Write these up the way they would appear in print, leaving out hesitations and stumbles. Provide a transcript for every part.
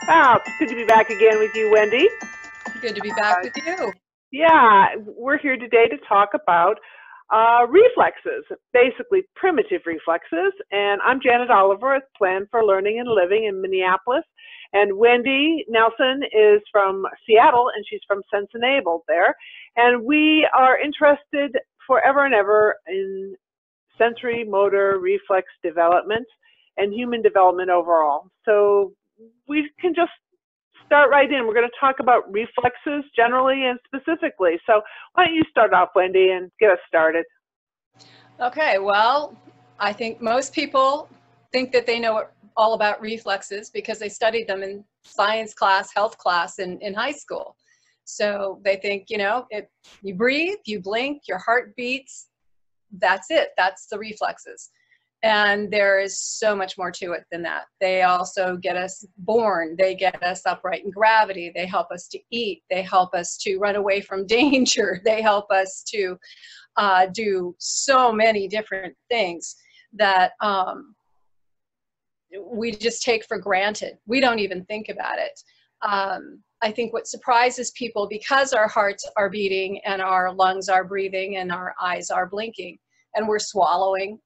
Wow, it's good to be back again with you, Wendy. Good to be back with you. Yeah, we're here today to talk about reflexes, basically primitive reflexes. And I'm Janet Oliver with Plan for Learning and Living in Minneapolis. And Wendy Nelson is from Seattle, and she's from Sense Enabled there. And we are interested forever and ever in sensory motor reflex development and human development overall. So we can just start right in. We're going to talk about reflexes generally and specifically. So why don't you start off, Wendy, and get us started? Okay, well, I think most people think that they know all about reflexes because they studied them in science class, health class in high school. So they think, you breathe, you blink, your heart beats, that's it. That's the reflexes. And there is so much more to it than that. They also get us born. They get us upright in gravity. They help us to eat. They help us to run away from danger. They help us to do so many different things that we just take for granted. We don't even think about it. I think what surprises people, because our hearts are beating and our lungs are breathing and our eyes are blinking and we're swallowing,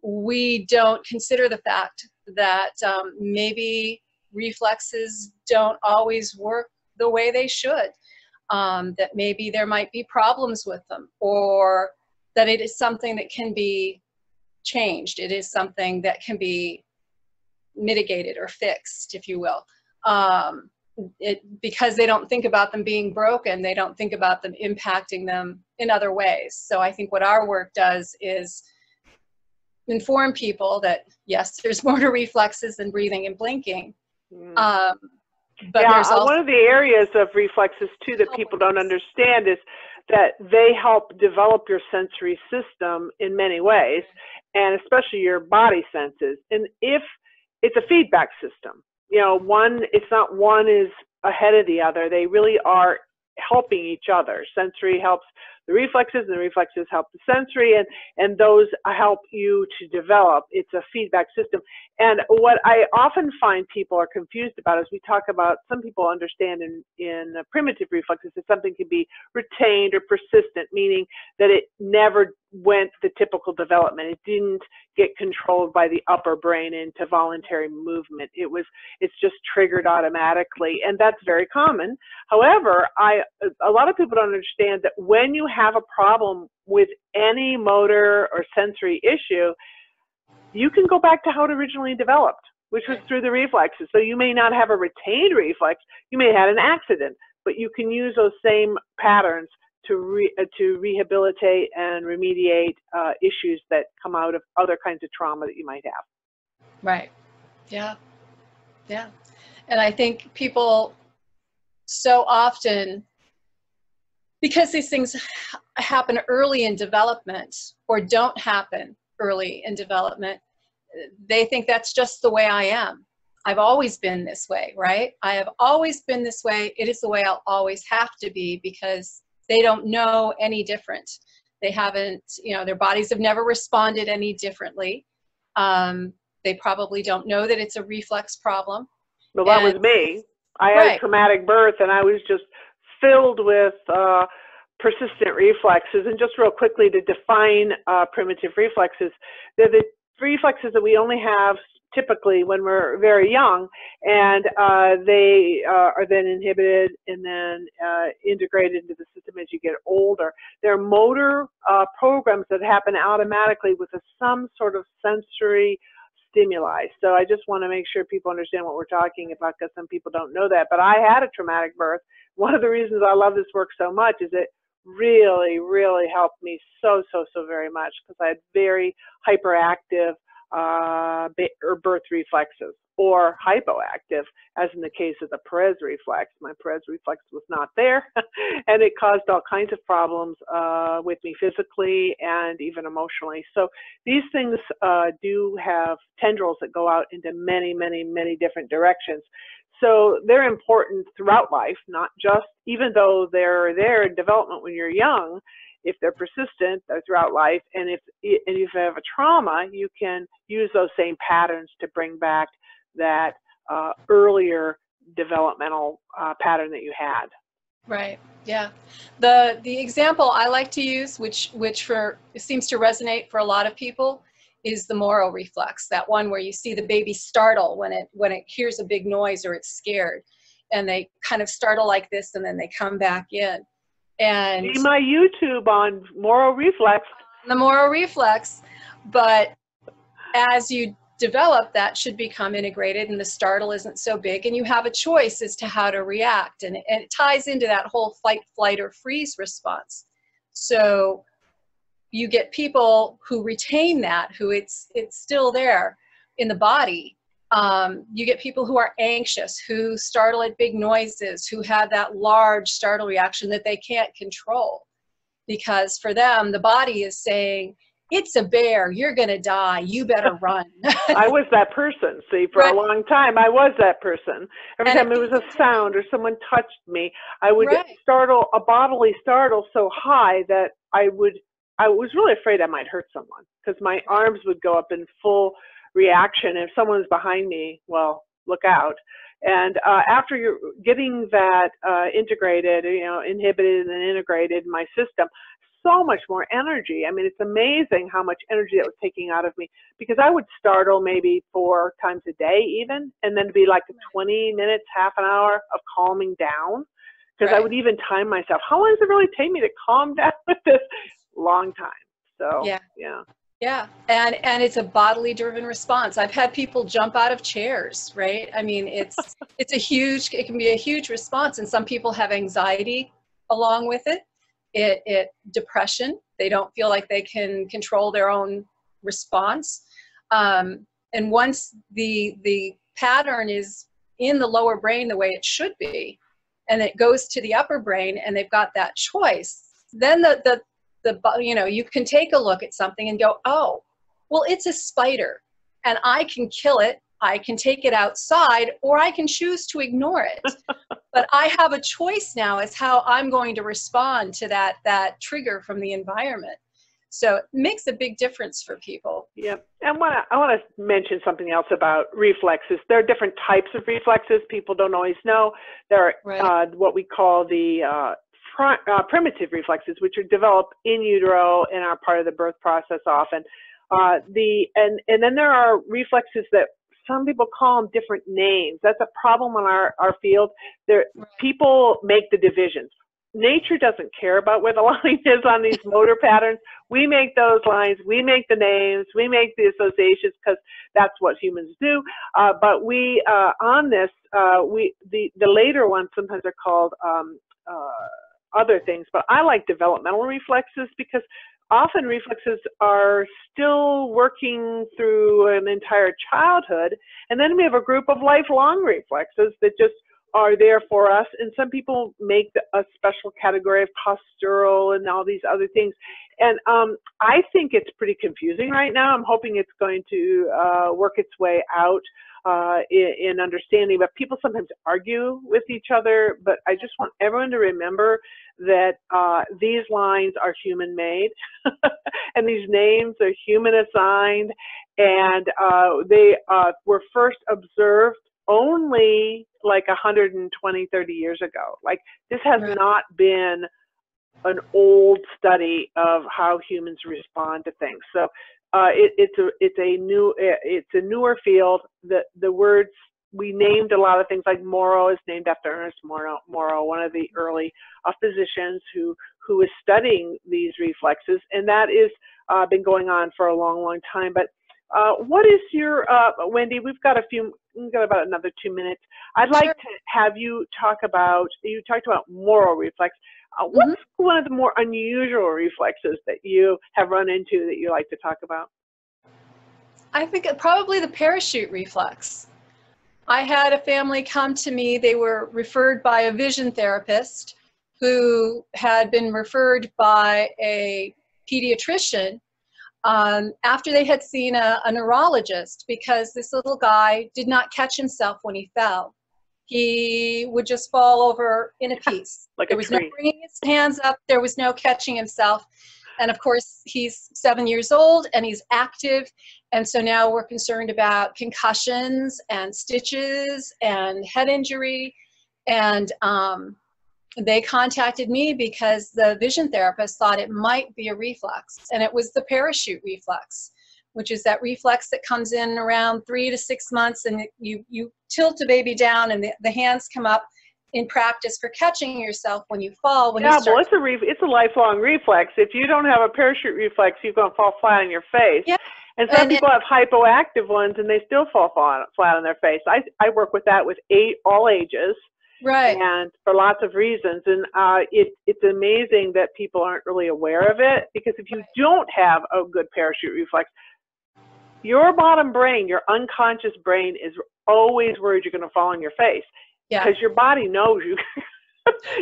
we don't consider the fact that maybe reflexes don't always work the way they should, that maybe there might be problems with them, or that it is something that can be changed. It is something that can be mitigated or fixed, if you will. Because they don't think about them being broken, they don't think about them impacting them in other ways. So I think what our work does is inform people that yes, there's more to reflexes than breathing and blinking. But there's also one of the areas of reflexes too that people don't understand is that they help develop your sensory system in many ways, and especially your body senses. And if it's a feedback system, it's not one is ahead of the other. They really are helping each other. Sensory helps the reflexes, and the reflexes help the sensory, and those help you to develop. It's a feedback system. And what I often find people are confused about is we talk about, some people understand in primitive reflexes that something can be retained or persistent, meaning that it never went the typical development. It didn't get controlled by the upper brain into voluntary movement. It's just triggered automatically, and that's very common. However, a lot of people don't understand that when you have a problem with any motor or sensory issue, you can go back to how it originally developed, which was through the reflexes. So you may not have a retained reflex, you may have had an accident, but you can use those same patterns to rehabilitate and remediate issues that come out of other kinds of trauma that you might have. Right. Yeah. Yeah. And I think people so often, because these things happen early in development or don't happen early in development, they think that's just the way I am. I've always been this way, right? I have always been this way. It is the way I'll always have to be, because they don't know any different. They haven't, their bodies have never responded any differently. They probably don't know that it's a reflex problem. Well, that was me. I had a traumatic birth, and I was just filled with persistent reflexes. And just real quickly to define primitive reflexes, they're the reflexes that we only have typically when we're very young, and they are then inhibited and then integrated into the system as you get older. They're motor programs that happen automatically with some sort of sensory stimuli. So I just want to make sure people understand what we're talking about, because some people don't know that. But I had a traumatic birth. One of the reasons I love this work so much is it really, really helped me so very much, because I had very hyperactive birth reflexes, or hypoactive, as in the case of the Perez reflex. My Perez reflex was not there, and it caused all kinds of problems with me physically and even emotionally. So these things do have tendrils that go out into many different directions. So they're important throughout life, not just, even though they're there in development when you're young, if they're persistent, they're throughout life. And if you have a trauma, you can use those same patterns to bring back that earlier developmental pattern that you had. Right. Yeah. The example I like to use, which seems to resonate for a lot of people, is the Moro reflex. That one where you see the baby startle when it hears a big noise or it's scared, and they kind of startle like this, and then they come back in. And see my YouTube on Moro reflex. The Moro reflex, but as you develop, that should become integrated, and the startle isn't so big, and you have a choice as to how to react, and it ties into that whole fight, flight, or freeze response. So you get people who retain that, who it's still there in the body. You get people who are anxious, who startle at big noises, who have that large startle reaction that they can't control, because for them the body is saying, it's a bear, you're gonna die, you better run. I was that person, see, for a long time. I was that person. Every time it was a sound or someone touched me, I would startle, a bodily startle so high that I was really afraid I might hurt someone, because my arms would go up in full reaction. If someone's behind me, well, look out. And after you're getting that integrated, inhibited and integrated in my system, so much more energy. I mean, it's amazing how much energy that was taking out of me, because I would startle maybe 4 times a day even, and then be like 20 minutes, half an hour of calming down, because I would even time myself. How long does it really take me to calm down with this? Long time. So yeah, and it's a bodily driven response. I've had people jump out of chairs, right? I mean, it can be a huge response, and some people have anxiety along with it. Depression. They don't feel like they can control their own response. And once the pattern is in the lower brain the way it should be, and it goes to the upper brain, and they've got that choice, then you can take a look at something and go, oh, well, it's a spider, and I can kill it. I can take it outside, or I can choose to ignore it. But I have a choice now as how I'm going to respond to that trigger from the environment. So it makes a big difference for people. Yep. And I want to mention something else about reflexes. There are different types of reflexes. People don't always know. There are what we call the primitive reflexes, which are developed in utero and are part of the birth process often. And then there are reflexes that some people call them different names. That's a problem in our field. People make the divisions. Nature doesn't care about where the line is on these motor patterns. We make those lines, we make the names, we make the associations, because that's what humans do. But we, on this, the later ones sometimes are called other things. But I like developmental reflexes, because often reflexes are still working through an entire childhood, and then we have a group of lifelong reflexes that just are there for us. And some people make a special category of postural and all these other things. And I think it's pretty confusing right now. I'm hoping it's going to work its way out in understanding, but people sometimes argue with each other. But I just want everyone to remember that these lines are human made and these names are human assigned, and they were first observed only like 120, 30 years ago. Like, this has not been an old study of how humans respond to things. So it's a newer field. The words, we named a lot of things, like Moro is named after Ernest Moro, one of the early physicians who was studying these reflexes, and that is been going on for a long, long time. But what is your, Wendy, we've got about another 2 minutes. I'd like to have you talk about, you talked about Moro reflex. What's one of the more unusual reflexes that you have run into that you like to talk about? I think probably the parachute reflex. I had a family come to me. They were referred by a vision therapist who had been referred by a pediatrician after they had seen a neurologist, because this little guy did not catch himself when he fell. He would just fall over in a piece. Like there was no bringing his hands up. There was no catching himself. And of course, he's 7 years old and he's active. And so now we're concerned about concussions and stitches and head injury. And they contacted me because the vision therapist thought it might be a reflex. And it was the parachute reflex, which is that reflex that comes in around 3 to 6 months, and you tilt a baby down and the hands come up in practice for catching yourself when you fall. When yeah, you start well, it's a lifelong reflex. If you don't have a parachute reflex, you're going to fall flat on your face. Yeah. And some people have hypoactive ones, and they still fall flat on their face. I work with that with all ages. Right. And for lots of reasons. And it's amazing that people aren't really aware of it, because if you don't have a good parachute reflex, your bottom brain, your unconscious brain, is always worried you're going to fall on your face. Yeah. Because your body knows you.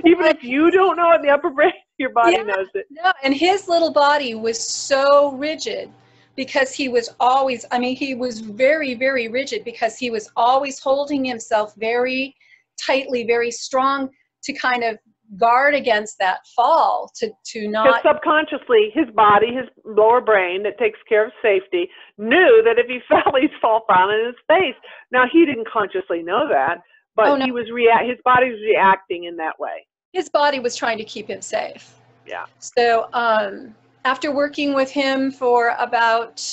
Even if you don't know it in the upper brain, your body knows it. No, and his little body was so rigid because he was always, I mean, he was very, very rigid because he was always holding himself very tightly, very strong to kind of guard against that fall, to not. Because subconsciously, his body, his lower brain that takes care of safety, knew that if he fell, he'd fall down in his face. Now, he didn't consciously know that, but he was his body was reacting in that way. His body was trying to keep him safe. Yeah. So after working with him for about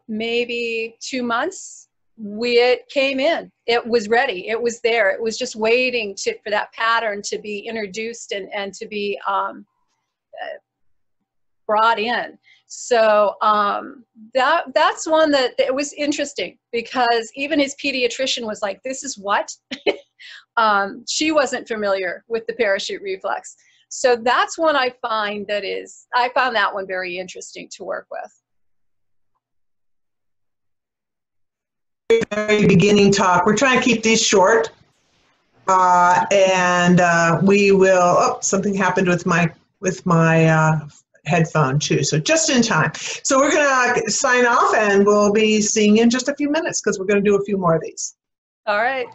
maybe 2 months, it came in. It was ready. It was there. It was just waiting for that pattern to be introduced and to be brought in. So that's one that it was interesting, because even his pediatrician was like, "This is what?" She wasn't familiar with the parachute reflex. So that's one I found that one very interesting to work with. Very beginning talk. We're trying to keep these short, and we will. Oh, something happened with my headphone too. So just in time. So we're gonna sign off, and we'll be seeing you in just a few minutes because we're gonna do a few more of these. All right.